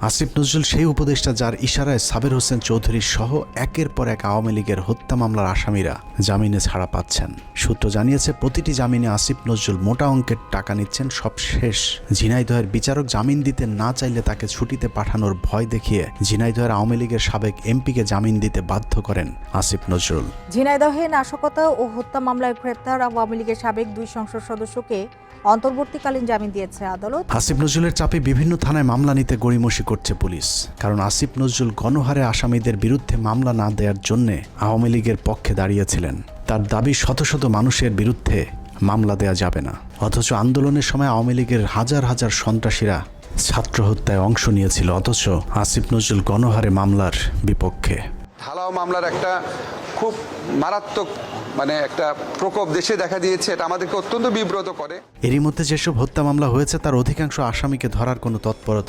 আসিফ নজরুল সেই উপদেষ্টা যার ইশারায় সাবের হোসেন চৌধুরী সহ একের পর এক আওয়ামী লীগের হত্যা মামলার আসামিরা জামিনে ছাড়া পাচ্ছেন। সূত্র জানিয়েছে, প্রতিটি জামিনে আসিফ নজরুল মোটা অঙ্কের টাকা নিচ্ছেন। সব শেষ, ঝিনাইদহের বিচারক জামিন দিতে না চাইলে তাকে ছুটিতে পাঠানোর ভয় দেখিয়ে ঝিনাইদহের আওয়ামী লীগের সাবেক এমপিকে জামিন দিতে বাধ্য করেন আসিফ নজরুল। ঝিনাইদহে নাশকতা ও হত্যা মামলায় গ্রেপ্তার আওয়ামী লীগের সাবেক 2 সংসদ সদস্যকে অন্তর্বর্তীকালীন জামিন দিয়েছে আদালত। আসিফ নজরুলের চাপে বিভিন্ন থানায় মামলা নিতে গড়িমসি করছে পুলিশ। কারণ আসিফ নজরুল গণহারে আসামিদের বিরুদ্ধে মামলা না দেওয়ার জন্য আওয়ামী লীগের পক্ষে দাঁড়িয়েছিলেন। তার দাবি, শত শত মানুষের বিরুদ্ধে মামলা দেয়া যাবে না। অথচ আন্দোলনের সময় আওয়ামী লীগের হাজার হাজার সন্ত্রাসীরা ছাত্র হত্যায় অংশ নিয়েছিল, অথচ আসিফ নজরুল গণহারে মামলার বিপক্ষে। ঢালাও মামলার একটা খুব মারাত্মক একটা প্রকোপ দেশে দেখা দিয়েছে। এটা আমাদেরকে অত্যন্ত বিব্রত করে। এরই মধ্যে যেসব হত্যা মামলা হয়েছে তার অধিকাংশ আসামিকে ধরার কোনো তৎপরতা